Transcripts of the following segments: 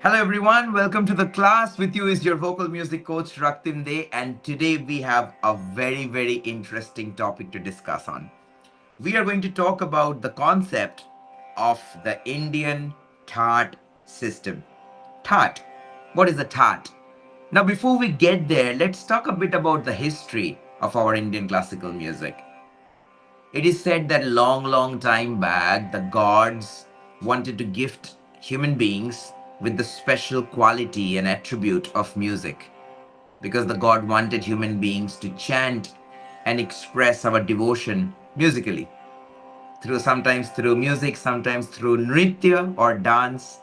Hello everyone, welcome to the class. With you is your vocal music coach Raktim Day, and today we have a very interesting topic to discuss on. We are going to talk about the concept of the Indian Tat system. Tat. What is a Tat? Now before we get there, let's talk a bit about the history of our Indian classical music. It is said that long time back, the gods wanted to gift human beings with the special quality and attribute of music because the god wanted human beings to chant and express our devotion musically through sometimes through music, sometimes through nritya or dance.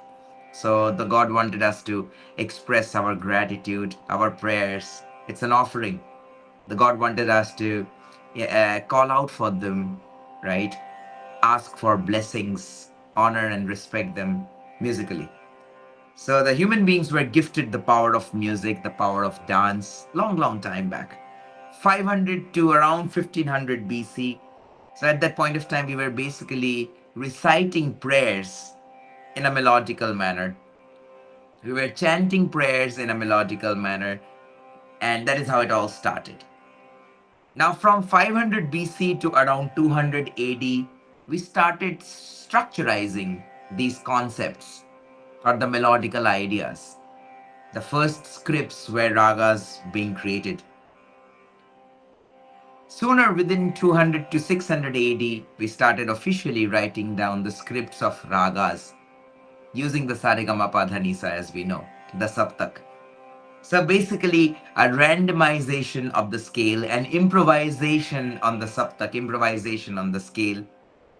So the god wanted us to express our gratitude, our prayers. It's an offering. The god wanted us to call out for them, right? Ask for blessings, honor and respect them musically. So the human beings were gifted the power of music, the power of dance, long time back. 500 to around 1500 BC. So at that point of time, we were basically reciting prayers in a melodical manner. We were chanting prayers in a melodical manner, and that is how it all started. Now, from 500 BC to around 200 AD, we started structurizing these concepts or the melodical ideas. The first scripts were ragas being created. Sooner, within 200 to 600 AD, we started officially writing down the scripts of ragas using the Saregamapadhanisa as we know, the Saptak. So basically, a randomization of the scale and improvisation on the Saptak, improvisation on the scale.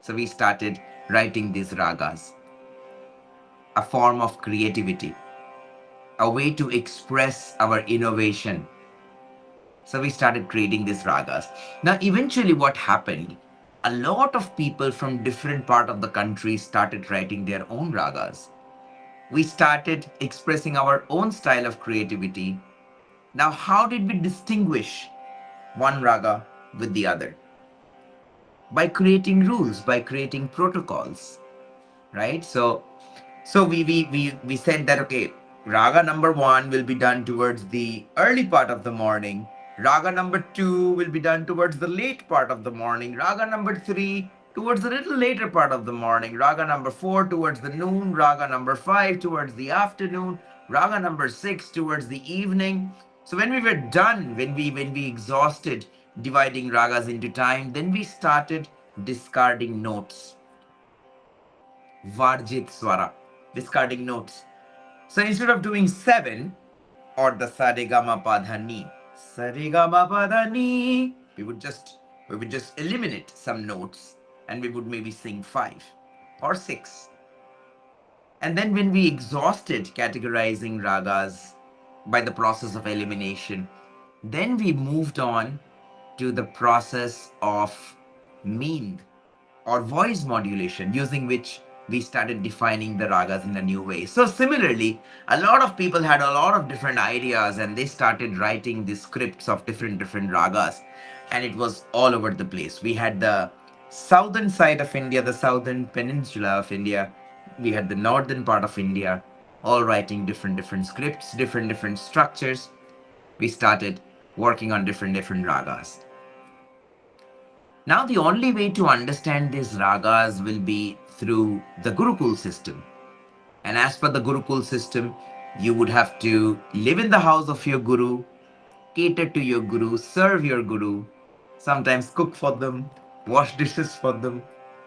So we started writing these ragas, a form of creativity, a way to express our innovation. So we started creating these ragas. Now, eventually what happened, a lot of people from different part of the country started writing their own ragas. We started expressing our own style of creativity. Now, how did we distinguish one raga with the other? By creating rules, by creating protocols, right? So we said that, okay, raga number one will be done towards the early part of the morning. Raga number two will be done towards the late part of the morning. Raga number three towards the little later part of the morning. Raga number four towards the noon. Raga number five towards the afternoon. Raga number six towards the evening. So when we were done, when we exhausted dividing ragas into time, then we started discarding notes. Varjit Swara, discarding notes. So instead of doing seven or the Saregama Padhani, Saregama Padhani, we would just eliminate some notes and we would maybe sing five or six. And then when we exhausted categorizing ragas by the process of elimination, then we moved on to the process of mean or voice modulation, using which we started defining the ragas in a new way. So similarly, a lot of people had a lot of different ideas and they started writing the scripts of different ragas, and it was all over the place. We had the southern side of India, the southern peninsula of India. We had the northern part of India, all writing different scripts, different structures. We started working on different ragas. Now, the only way to understand these ragas will be through the Gurukul system. And as per the Gurukul system, you would have to live in the house of your Guru, cater to your Guru, serve your Guru, sometimes cook for them, wash dishes for them,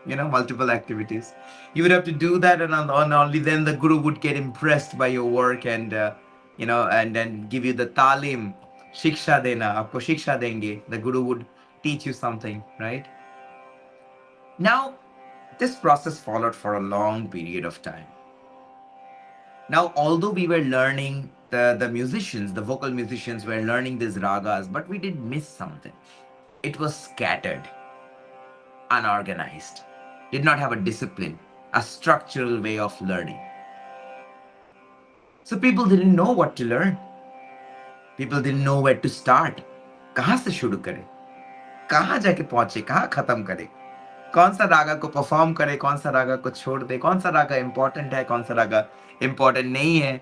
multiple activities. You would have to do that, and only then the Guru would get impressed by your work and then give you the talim, shiksha dena, aapko shiksha denge. The Guru would teach you something, right? Now, this process followed for a long period of time. Now, although we were learning, the musicians, the vocal musicians were learning these ragas, but we did miss something. It was scattered, unorganized, did not have a discipline, a structural way of learning. So people didn't know what to learn. People didn't know where to start. कहाँ से शुरू करें? कहाँ जाके पहुंचे? कहाँ खत्म करें? कौन सा रागा को परफॉर्म करे, कौन सा रागा को छोड़ दे, कौन सा रागा इंपॉर्टेंट है, कौन सा रागा इंपॉर्टेंट नहीं है.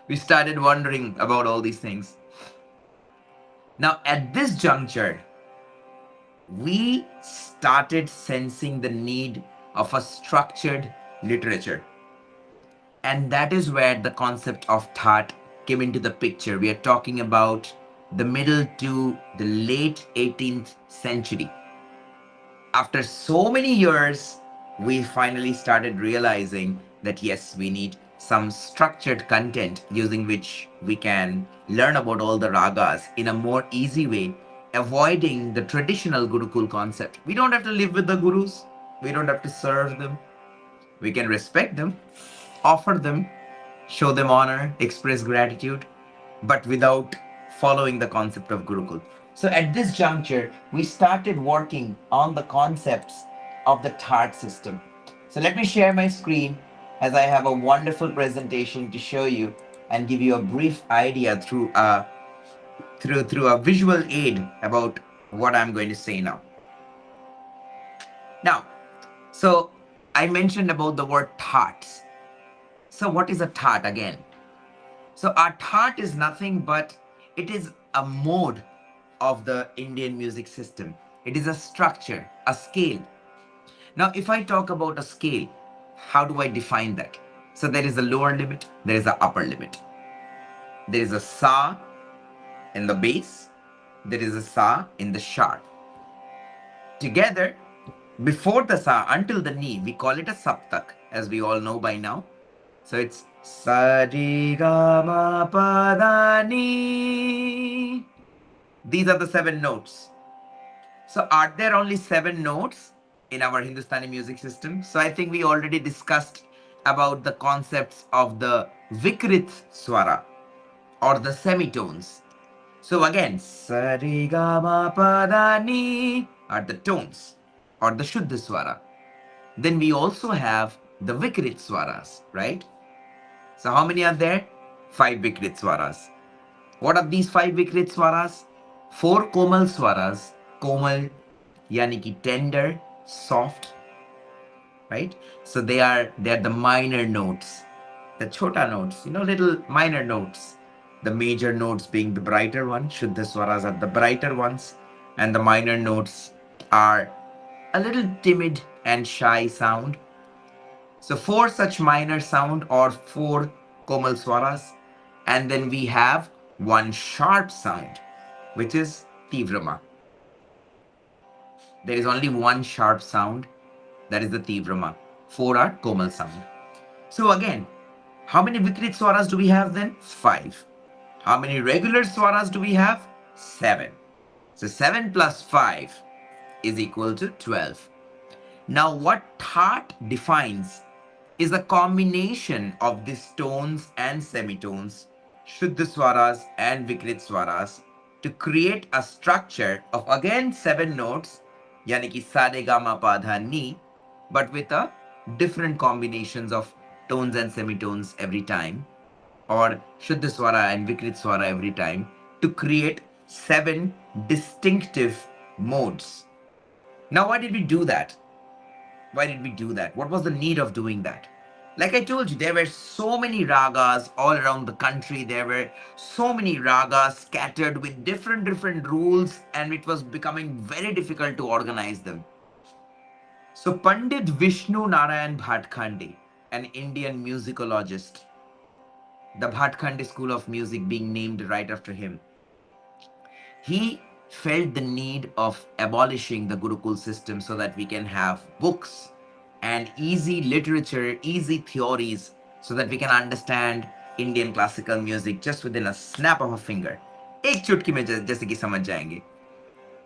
We started wondering about all these things. Now at this juncture, we started sensing the need of a structured literature. And that is where the concept of thought came into the picture. We are talking about the middle to the late 18th century. After so many years, we finally started realizing that yes, we need some structured content using which we can learn about all the ragas in a more easy way, avoiding the traditional Gurukul concept. We don't have to live with the gurus, we don't have to serve them. We can respect them, offer them, show them honor, express gratitude, but without following the concept of Gurukul. So at this juncture, we started working on the concepts of the thought system. So let me share my screen as I have a wonderful presentation to show you and give you a brief idea through a visual aid about what I'm going to say now. Now, so I mentioned about the word thoughts. So what is a thought again? So our thought is nothing but it is a mode of the Indian music system. It is a structure, a scale. Now, if I talk about a scale, how do I define that? So there is a lower limit, there is an upper limit. There is a sa in the bass, there is a sa in the sharp. Together, before the sa until the ni, we call it a saptak, as we all know by now. So it's sa ri ga ma pa da ni. These are the 7 notes. So are there only 7 notes in our Hindustani music system? So I think we already discussed about the concepts of the Vikrit Swara or the semitones. So again, sa ri ga ma pa da ni are the tones or the Shuddha Swara. Then we also have the Vikrit Swaras, right? So how many are there? 5 Vikrit Swaras. What are these 5 Vikrit Swaras? 4 Komal Swaras. Komal yani ki tender, soft, right? So they are the minor notes, the chota notes, little minor notes. The major notes being the brighter one, Shuddha Swaras are the brighter ones, and the minor notes are a little timid and shy sound. So 4 such minor sound or 4 Komal Swaras, and then we have 1 sharp sound, which is Tivrama. There is only 1 sharp sound, that is the Tivrama. 4 are Komal sound. So again, how many Vikrit Swaras do we have then? 5. How many regular Swaras do we have? 7. So 7 plus 5 is equal to 12. Now what thought defines is a combination of these tones and semitones, Shuddha Swaras and Vikrit Swaras, to create a structure of again 7 notes, yani ki sa re ga ma pa dha ni, but with a different combinations of tones and semitones every time, or Shuddha Swara and Vikrit Swara every time, to create 7 distinctive modes. Now why did we do that? Why did we do that? What was the need of doing that? Like I told you, there were so many ragas all around the country. There were so many ragas scattered with different rules, and it was becoming very difficult to organize them. So Pandit Vishnu Narayan Bhatkhande, an Indian musicologist, the Bhatkhande School of Music being named right after him, he felt the need of abolishing the Gurukul system so that we can have books and easy literature, easy theories, so that we can understand Indian classical music just within a snap of a finger. एक चुटकी में जैसे कि समझ जाएंगे.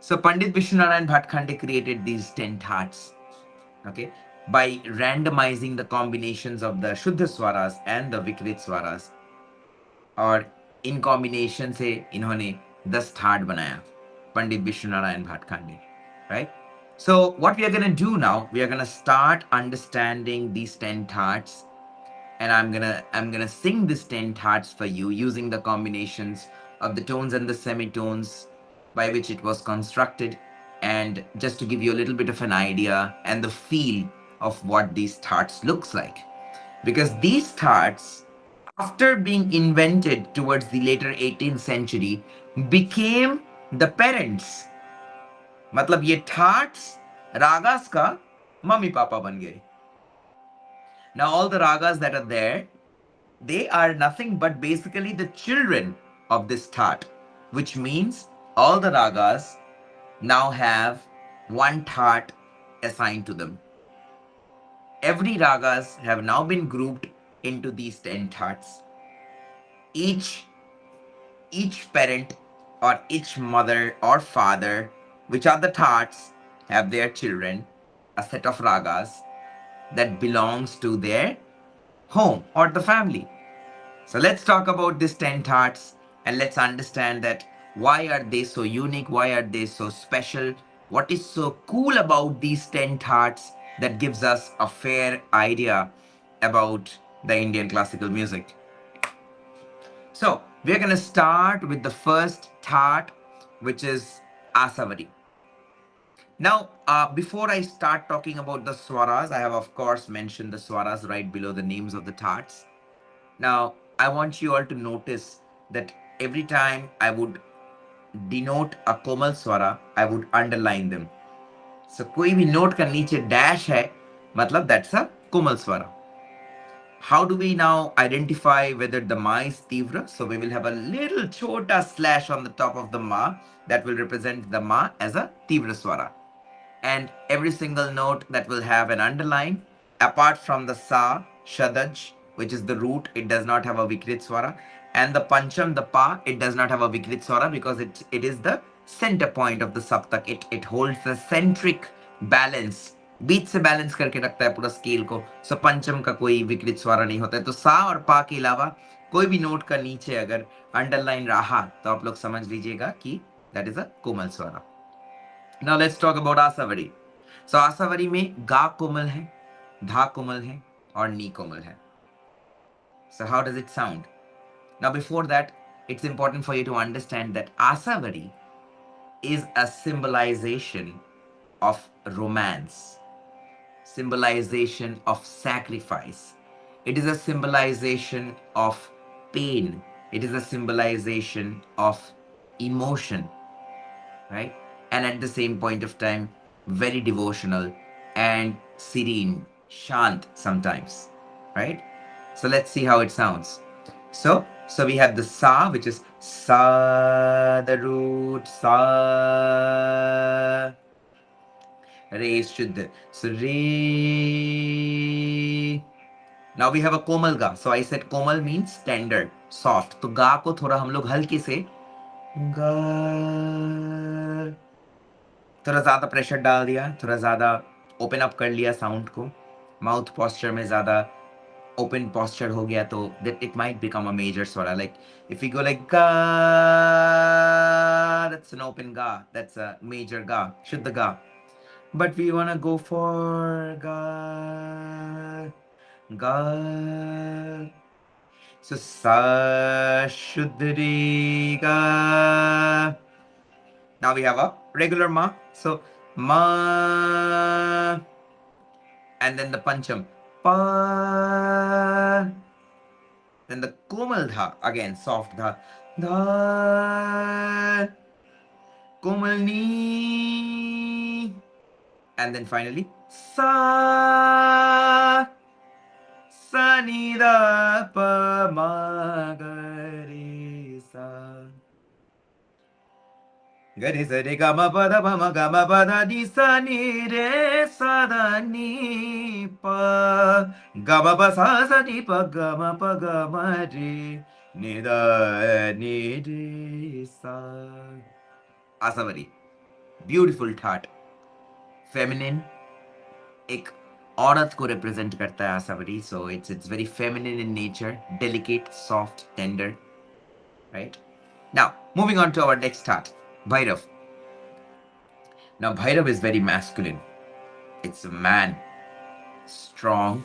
So Pandit Vishnunarayan Bhatkhande created these 10 thoughts, okay, by randomizing the combinations of the Shuddha Swaras and the Vikrit Swaras, और in combination से इन्होंने 10 थाट बनाया, पंडित विश्वनारायण भाटखांडे, right? So what we are going to do now, we are going to start understanding these 10 thoughts, and I'm going to sing these 10 thoughts for you using the combinations of the tones and the semitones by which it was constructed. and just to give you a little bit of an idea and the feel of what these thoughts looks like. Because these thoughts, after being invented towards the later 18th century, became the parents. मतलब ये thoughts ragas का mummy papa बन गए. Now all the ragas that are there, they are nothing but basically the children of this thought, which means all the ragas now have one thought assigned to them. Every ragas have now been grouped into these 10 thoughts. Each parent or each mother or father, which are the thoughts, have their children, a set of ragas that belongs to their home or the family. So let's talk about these 10 thoughts and let's understand that why are they so unique, why are they so special, what is so cool about these 10 thoughts that gives us a fair idea about the Indian classical music. So we're going to start with the first thought, which is Asavari. Now, before I start talking about the swaras, I have of course mentioned the swaras right below the names of the thoughts. Now, I want you all to notice that every time I would denote a komal swara, I would underline them. So, कोई भी note का नीचे dash है, मतलब that's a komal swara. How do we now identify whether the ma is tivra? So we will have a little chota slash on the top of the ma that will represent the ma as a tivra swara. And every single note that will have an underline, apart from the sa, shadaj, which is the root, it does not have a vikrit swara. And the pancham, the pa, it does not have a vikrit swara because it is the center point of the saptak. It holds the centric balance. बीच से balance करके रखता है पूरा scale को. सो पंचम का कोई विकृत स्वर नहीं होता है. तो सा और पा के अलावा कोई भी नोट का नीचे अगर अंडरलाइन रहा तो आप लोग समझ लीजिएगा कि that is a komal swar. Now let's talk about Asavari. So Asavari में गा कोमल है, धा कोमल है और नी कोमल है. So how does it sound? Now before that it's important for you to understand that Asavari is a symbolization of romance, symbolization of sacrifice. It is a symbolization of pain. It is a symbolization of emotion, right? And at the same point of time, very devotional and serene, shant sometimes, right? So let's see how it sounds. So we have the sa, which is sa, the root, sa. Re is Shuddha. So Re. Now we have a komal ga. So I said komal means tender, soft. तो गा को थोड़ा हम लोग हल्के से गा, थोड़ा ज्यादा प्रेशर डाल दिया, थोड़ा ज्यादा ओपन अप कर लिया साउंड को, माउथ पोस्चर में ज्यादा open posture ho gaya to that it might become a major swara. Like if we go like ga, that's an open ga, that's a major ga, shuddha ga. But we want to go for ga, ga. So sa shuddhri ga. Now we have a regular ma. So ma, and then the pancham pa, then the komal dha, again soft dha, dha, komal ni, and then finally sa, sa ni da pa ma ga re sa. Gari sa re ga ma pa da pa ma ga ma pa da di sa ni re sa da ni pa ga ma pa sa sa ni pa ga ma pa ga ma re ni da ni re sa. Asavari, beautiful thought, feminine, एक औरत को represent करता है Asavari. So it's very feminine in nature, delicate, soft, tender, right? Now moving on to our next thought, Bhairav. Now Bhairav is very masculine. It's a man, strong.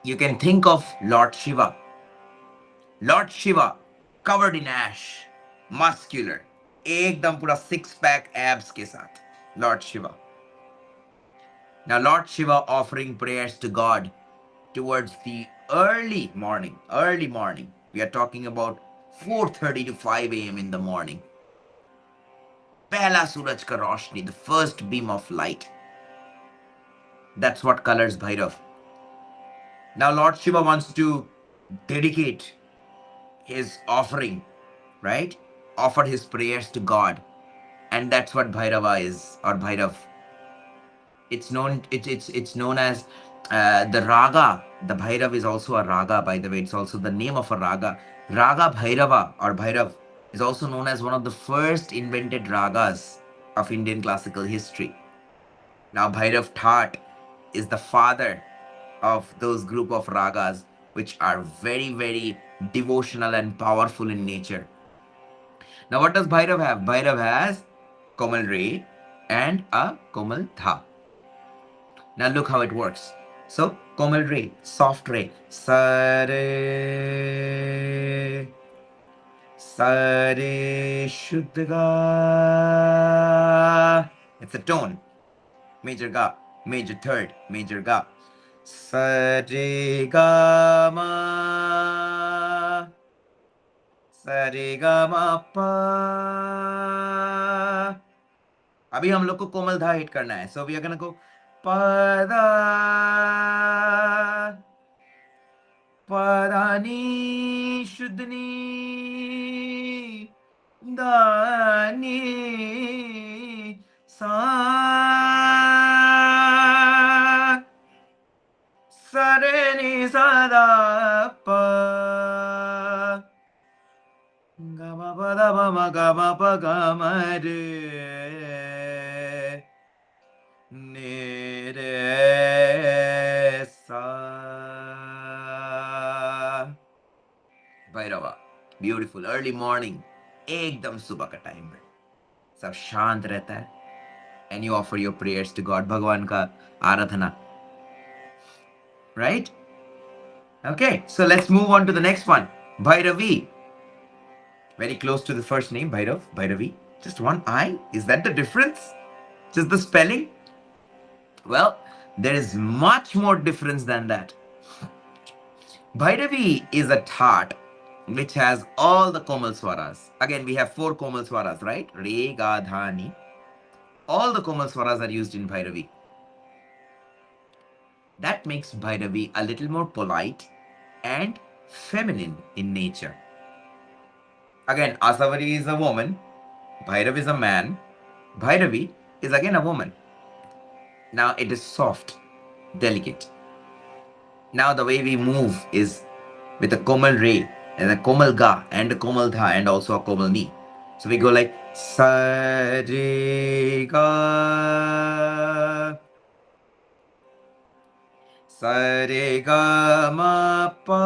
You can think of Lord Shiva. Lord Shiva, covered in ash, muscular, एकदम पूरा 6 pack abs के साथ. Lord Shiva. Now Lord Shiva offering prayers to God towards the early morning. Early morning. We are talking about 4:30 to 5 a.m. in the morning. Pehla suraj ka roshni, the first beam of light. That's what colors Bhairav. Now Lord Shiva wants to dedicate his offering, right? Offer his prayers to God. And that's what Bhairava is, or Bhairav. It's known as the raga. The Bhairav is also a raga, by the way. It's also the name of a raga. Raga Bhairava or Bhairav is also known as one of the first invented ragas of Indian classical history. Now Bhairav Thaat is the father of those group of ragas which are very, very devotional and powerful in nature. Now what does Bhairav have? Bhairav has Komal Re and a Komal Dha. Now look how it works. So Komal Re, soft Re, Sare, Sare Shuddha. It's a tone. Major Ga, major third, major Ga. Sare Ga Ma, Sare Ga Ma Pa. अभी हम लोग को कोमल धा hit करना है. So we are gonna go पदा पदानी शुद्धनी दानी सा सरे नि सदा प गम पद मम गम प गम रे ni re sa. Bhairava, beautiful early morning, एकदम सुबह का टाइम है, सब शांत रहता है, and you offer your prayers to God, भगवान का आराधना, right? Okay, so let's move on to the next one. Bhairavi, very close to the first name, Bhairav, Bhairavi, just one I. Is that the difference? Just the spelling? Well, there is much more difference than that. Bhairavi is a Thaat which has all the Komal Swaras. Again, we have 4 Komal Swaras, right? Re, Ga, Dha, Ni. All the Komal Swaras are used in Bhairavi. That makes Bhairavi a little more polite and feminine in nature. Again, Asavari is a woman, Bhairav is a man, Bhairavi is again a woman. Now it is soft, delicate. Now the way we move is with a Komal Re and a Komal Ga and a Komal Dha and also a Komal Ni. So we go like Sa Re Ga, Sa Re Ga Ma Pa,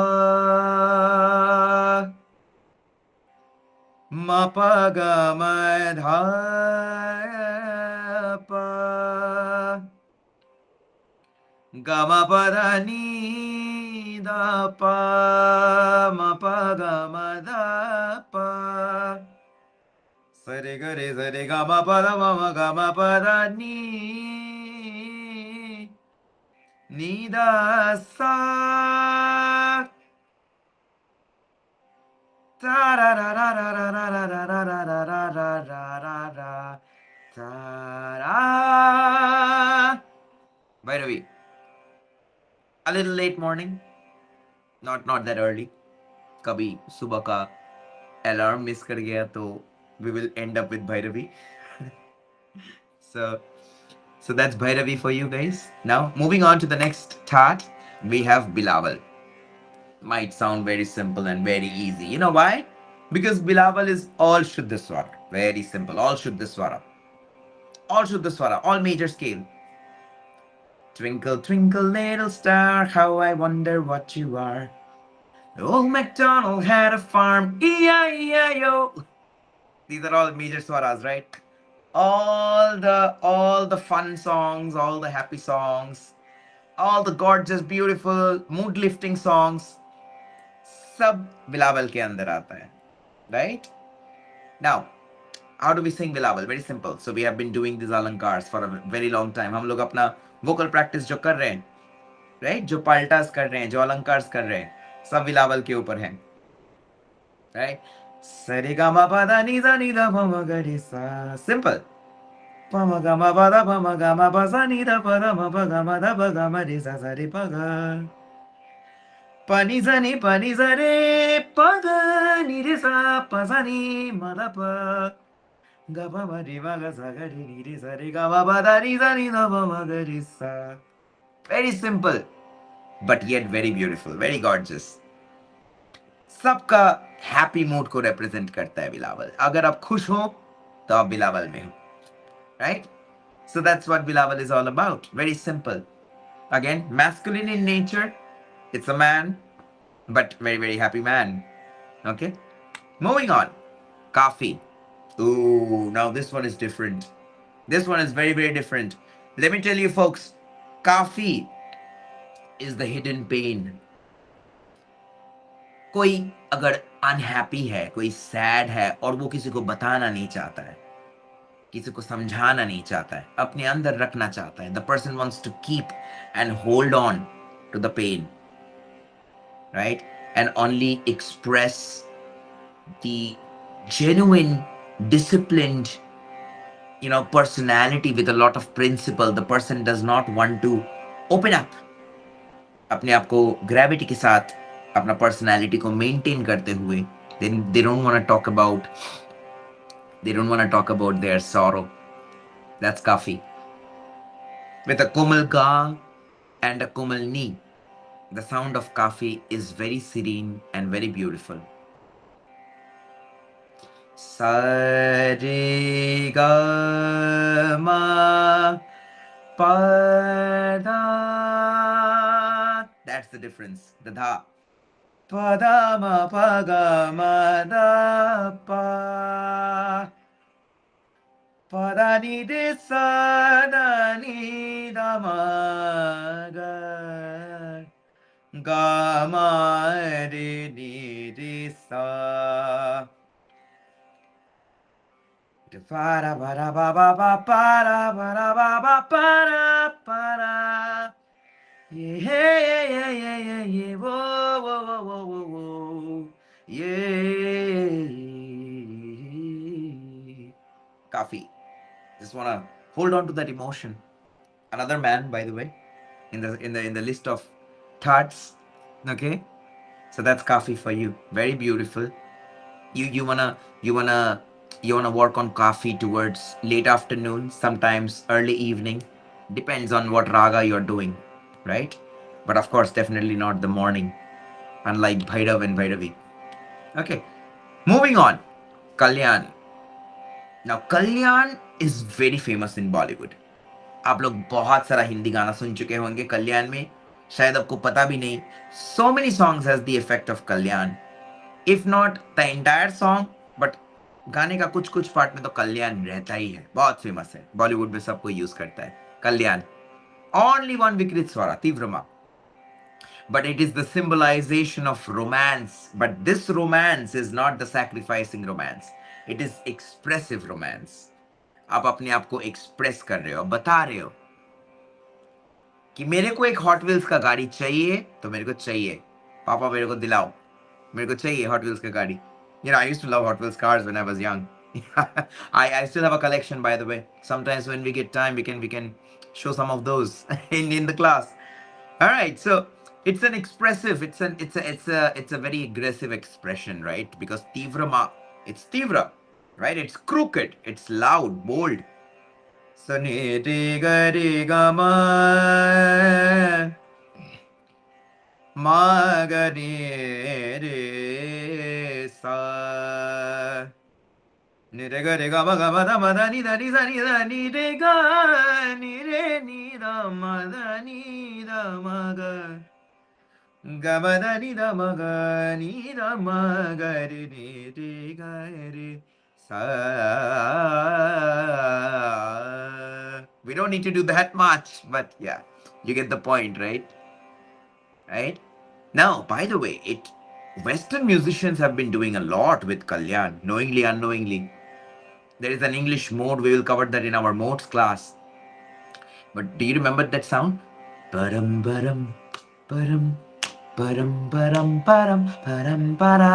Ma Pa Ga Ma Dha Pa, Ga Ma Pa Dha Ni Da Pa, Ma Pa Ga Ma Dha Pa, Sa Re Ga Re Sa Re Ga Ma Pa Dha Ma Ma Ga Ma Pa Dha Ni Ni Da Sa. Bhairavi, a little late morning, not that early. कभी सुबह का alarm miss कर गया तो we will end up with Bhairavi. So that's Bhairavi for you guys. Now moving on to the next Thaat, we have Bilawal. Might sound very simple and very easy. You know why? Because Bilawal is all Shuddha Swara. Very simple. All Shuddha Swara. All Shuddha Swara. All major scale. Twinkle, twinkle, little star, how I wonder what you are. Old MacDonald had a farm. E-I-E-I-O. These are all major swaras, right? All the fun songs, all the happy songs, all the gorgeous, beautiful, mood-lifting songs, सब बिलावल के अंदर आता है, right? Now, How do we sing Bilawal? Very simple. So we have been doing these alankars for a very long time. हम लोग अपना vocal practice जो कर रहे हैं, right? जो paltas कर रहे हैं, जो alankars कर रहे हैं, सब बिलावल के ऊपर हैं, right? Sarigama pada ni da ni da pa ma ga re sa. Simple. Pa ma ga ma pa da pa ma ga ma pa sa ni da pa da ma pa ga ma da pa ga ma re sa sa re pa ga. Pa ni sa ni pa ni sa re pa ga ni re sa pa sa ni ma da pa. Ga pa ma re ma ga sa ga re ni re sa re ga ma pa da ni sa ni da pa ma ga re sa. Very simple, but yet very beautiful, very gorgeous. सबका happy mood को represent करता है बिलावल. अगर आप खुश हो तो आप बिलावल में हो, right? So that's what Bilawal is all about. Very simple. Again, masculine in nature. It's a man, but very, very happy man. Okay? Moving on. Kafi. Ooh, now this one is different. This one is very, very different. Let me tell you, folks, Kafi is the hidden pain. कोई अगर unhappy है, कोई sad है और वो किसी को बताना नहीं चाहता है, किसी को समझाना नहीं चाहता है, अपने अंदर रखना चाहता है, the person wants to keep and hold on to the pen, right, and only express the genuine, disciplined, personality with a lot of principle. The person does not want to open up. अपने आप को gravity के साथ अपना personality को maintain करते हुए, they don't want to talk about their sorrow. That's Kafi. With a komal ga and a komal ni, the sound of Kafi is very serene and very beautiful. Sa re ga ma pa da. That's the difference. The dha. Pa da ma pa ga ma da pa. Pa da ni de sa da ni da ma ga. Ga ma re ni de sa. Para para ba ba ba para ba ba para para. Yeah yeah yeah yeah yeah yeah. Whoa whoa whoa whoa whoa whoa. Yeah. Kafi. Just wanna hold on to that emotion. Another man, by the way, in the list of thoughts. Okay. So that's Kafi for you. Very beautiful. You wanna work on Kafi towards late afternoon, sometimes early evening. Depends on what raga you're doing, right? But of course, definitely not the morning, unlike Bhairav and Bhairavi. Okay, moving on. Kalyan. Now, Kalyan is very famous in Bollywood. आप लोग बहुत सारा हिंदी गाना सुन चुके होंगे कल्याण में, शायद आपको पता भी नहीं. So many songs has the effect of Kalyan. If not the entire song, but गाने का कुछ कुछ पार्ट में तो कल्याण रहता ही है. बहुत फेमस है, बॉलीवुड में सबको यूज करता है कल्याण. Only one विकृत स्वरा, तीव्रमा. But it is the symbolization of romance. But this romance is not the sacrificing romance. It is expressive romance. आप अपने आप को एक्सप्रेस कर रहे हो, बता रहे हो कि मेरे को एक हॉट व्हील्स का गाड़ी चाहिए तो मेरे को चाहिए, पापा मेरे को दिलाओ, मेरे को चाहिए हॉट व्हील्स का गाड़ी. I used to love Hot Wheels cars when I was young. I still have a collection, by the way. Sometimes when we get time, we can show some of those in the class. All right, so it's an expressive, it's a very aggressive expression, right? Because tivrama, it's tivra, right? It's crooked, it's loud, bold. So ni re ga ma ma ga re sa. Ni re ga ma da ni da ni re ga ni re ni da ma da ma ga. Ga ma da ni da ma ga re ga re sa. We don't need to do that much, but yeah, you get the point, right? Right? Now, by the way, Western musicians have been doing a lot with Kalyan, knowingly, unknowingly. There is an English mode. We will cover that in our modes class. But do you remember that sound? Param param param param param param param para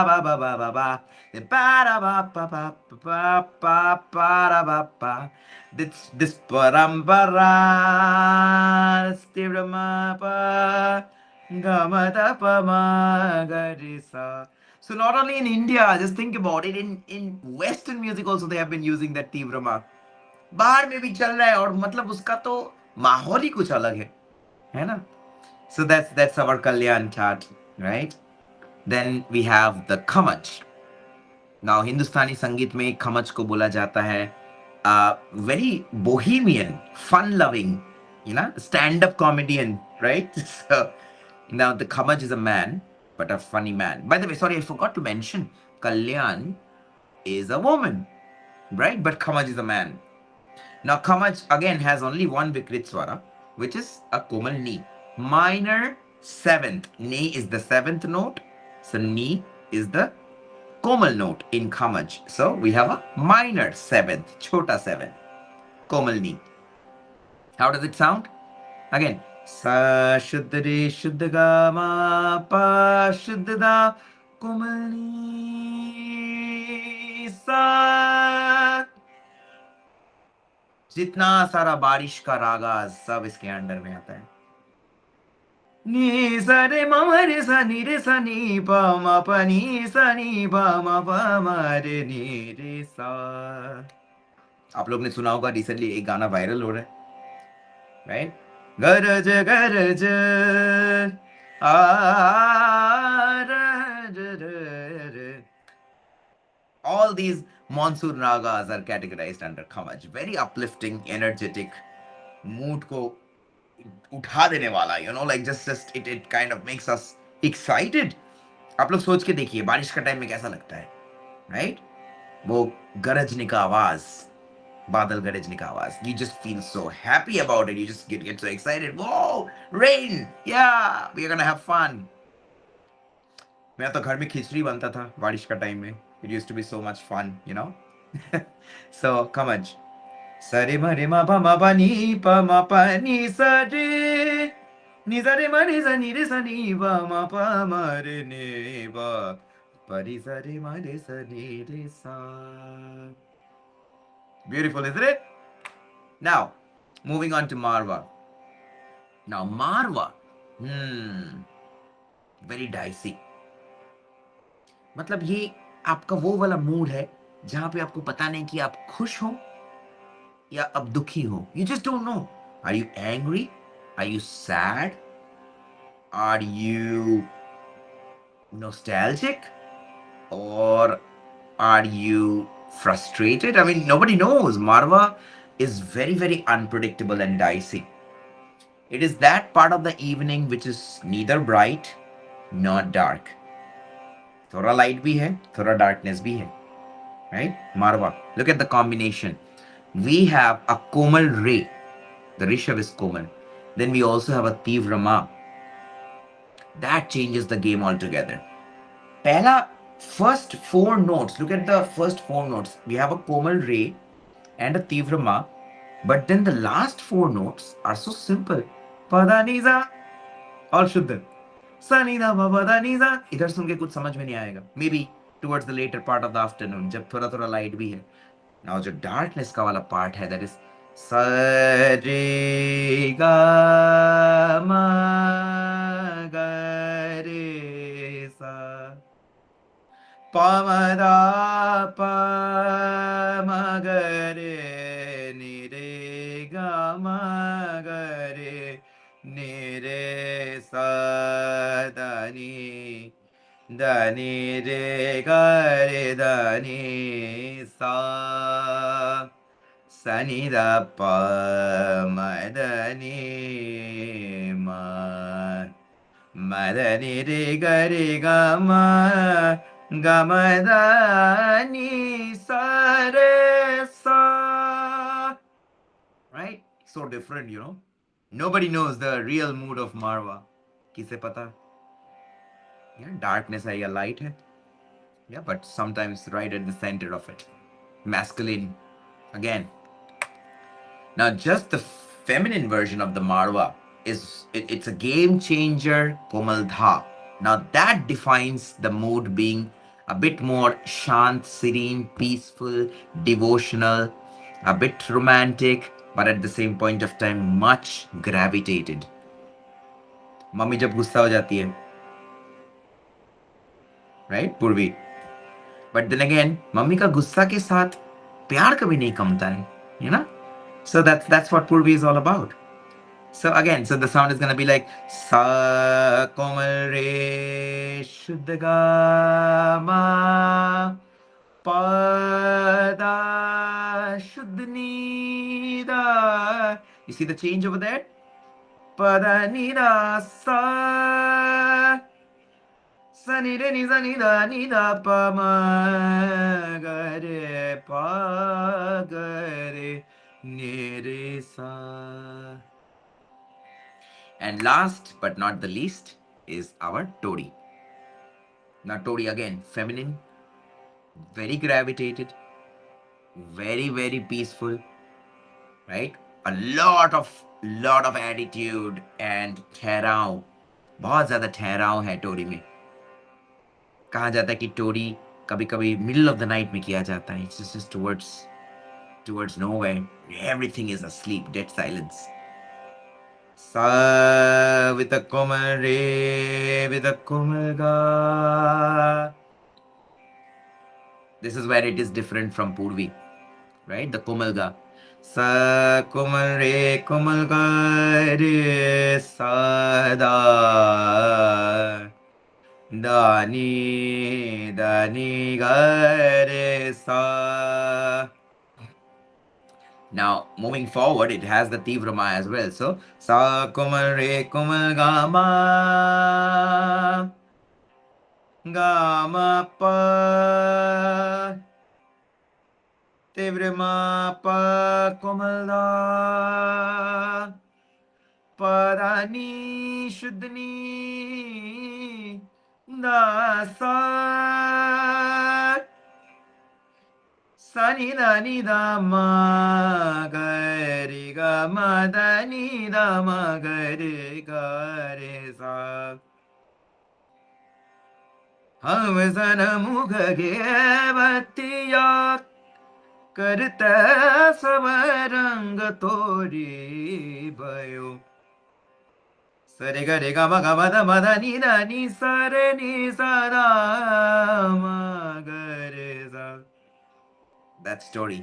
ba ba ba ba ba. The para ba ba ba ba ba para ba ba. This param para stirama pa gamata pa ma garisa. So not only in India, just think about it. In Western music also they have been using that tivrama. बाहर में भी चल रहा है और मतलब उसका तो माहौल ही कुछ अलग है ना? So that's our Kalyan chart, right? Then we have the Khamaj. Now हिंदुस्तानी संगीत में खमज को बोला जाता है very bohemian, fun loving, stand up comedian, right? So now the Khamaj is a man, but a funny man. By the way, sorry, I forgot to mention Kalyan is a woman, right? But Khamaj is a man. Now Khamaj again has only one Vikrit Swara, which is a Komal Ni. Minor seventh. Ni is the seventh note. So Ni is the Komal note in Khamaj. So we have a minor seventh, Chota seven. Komal Ni. How does it sound? Again. Sa Shuddha Re Shuddha Ga Ma Pa Shuddha Da Komal Ni Sa. जितना सारा बारिश का रागा सब इसके under में आता है नी सा रे म रे सा नी रे सा नी प म प नी सा नी प म प म रे नी रे सा आप लोग ने सुना होगा रिसेंटली एक गाना वायरल हो रहा है राइट गरज गरज आ all these monsoon ragas are categorized under Khamaj. Very uplifting, energetic, mood ko उठा देने वाला like just it kind of makes us excited. आप लोग सोच के देखिए बारिश का टाइम में कैसा लगता है राइट वो गरजने का आवाज बादल गरजने का आवाज you just feel so happy about it, you just get so excited. Whoa, rain, yeah, we're gonna have fun. मेरा तो घर में खिचड़ी बनता था बारिश का टाइम में. It used to be so much fun. So Khamaj. Sare ma re ma pa ma pa ni pa ma pa ni sa re ni sa re ma ni sa ni re sa ni pa ma pa ma re ne pa pa ri sa re ma re sa ni re sa. Beautiful, isn't it? Now, moving on to Marwa. Now Marwa, very dicey. मतलब ये आपका वो वाला mood है जहां पे आपको पता नहीं कि आप खुश हो या अब दुखी हो. You just don't know. Are you angry? Are you sad? Are you nostalgic? Or are you frustrated? I mean, nobody knows. Marwa is very, very unpredictable and dicey. It is that part of the evening which is neither bright nor dark. थोड़ा light भी है, थोड़ा darkness भी है. Right? Marwa. Look at the combination. We have a Komal Re. The Rishav is Komal. Then we also have a Tivra Ma. That changes the game altogether. Pehla, first four notes. Look at the first four notes. We have a Komal Re and a Tivra Ma. But then the last four notes are so simple. Pada Niza. All Shuddha. Sanida Pada Niza. इधर सुन के कुछ समझ में नहीं आएगा. Maybe towards the later part of the afternoon. जब थोड़ा थोड़ा light भी है. Now जो darkness का वाला part है, that is sa re ga ma ga re sa pa ma da pa ma ga re ni re ga ma ga re ni re sa da ni re ga re da ni sa Sani da pa madani ma madani re ga ma ga madani sa re sa. Right? So different. Nobody knows the real mood of Marwa. किसे पता? Yeah, darkness है या light है. Yeah, but sometimes right at the center of it. masculine. Again, now just the feminine version of the Marwa it's a game changer, Komal Dha. Now that defines the mood being a bit more shant, serene, peaceful, devotional, a bit romantic, but at the same point of time much gravitated. Mummy जब गुस्सा हो जाती है, right? पूर्वी. But then again, mummy का गुस्सा के साथ प्यार कभी नहीं कमता है, you know? So that's what Purvi is all about. So again, so the sound is gonna be like Sa Komal Re Shuddha Ga Ma Pa Da Shuddha Ni Da. You see the change over there? Pa Da Ni Da Sa Sa Ni Re Ni Da Pa Ma Ga Re Pa Ga Re Ni Re Sa. And last but not the least is our Todi. Now, Todi again, feminine, very gravitated, very peaceful, right? A lot of attitude and ठहराव. बहुत ज़्यादा ठहराव है टोरी में. कहा जाता है कि टोरी कभी कभी middle of the night में किया जाता है. It's just towards nowhere. Everything is asleep, dead silence. Sa with a komal re with a komal ga. This is where it is different from Purvi, right? The komal ga. Sa komal ga re sa da. Da ni ga re sa. Now, moving forward, it has the Tivrama as well. So, Sa Komal Re Komal Gama Gama Pa Tivrama Pa Komal Da Parani Shuddhni Da Sa Sani da ni da ma ga re ga ma da ni da ma ga re sa. हम सन मुख गे बतिया करते सब रंग तोरी भयो. सरे ग रे ग म ग म द म द ni da ni sa re ni sa da ma ga re sa. That story.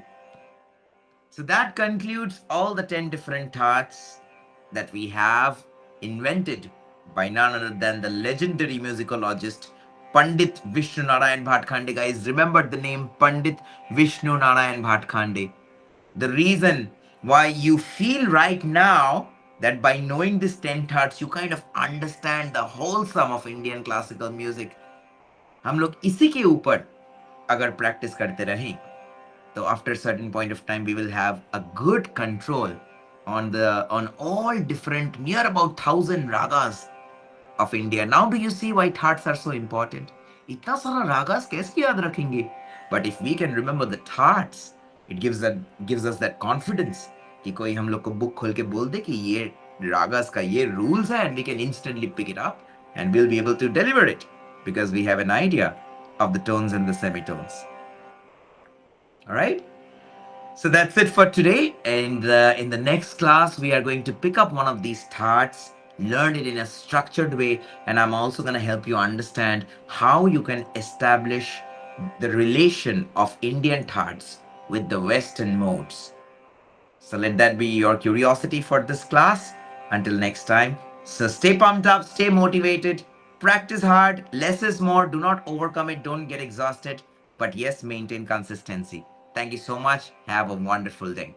So that concludes all the 10 different thoughts that we have invented by none other than the legendary musicologist Pandit Vishnu Narayan Bhatkhande. Guys, remember the name Pandit Vishnu Narayan Bhatkhande. The reason why you feel right now that by knowing these 10 thoughts, you kind of understand the whole sum of Indian classical music. हम लोग इसी के ऊपर अगर practice करते रहें, so after a certain point of time, we will have a good control on all different near about 1,000 ragas of India. Now do you see why thoughts are so important? इतना सारा ragas कैसे याद रखेंगे? But if we can remember the thoughts, it gives us that confidence कि कोई हम लोग को book खोल के बोल दे कि ये ragas का ये rules है, and we can instantly pick it up and we'll be able to deliver it because we have an idea of the tones and the semitones. All right. So that's it for today. And in the next class, we are going to pick up one of these thoughts, learn it in a structured way, and I'm also going to help you understand how you can establish the relation of Indian thoughts with the Western modes. So let that be your curiosity for this class. Until next time, so stay pumped up, stay motivated, practice hard, less is more, do not overcome it, don't get exhausted, but yes, maintain consistency. Thank you so much. Have a wonderful day.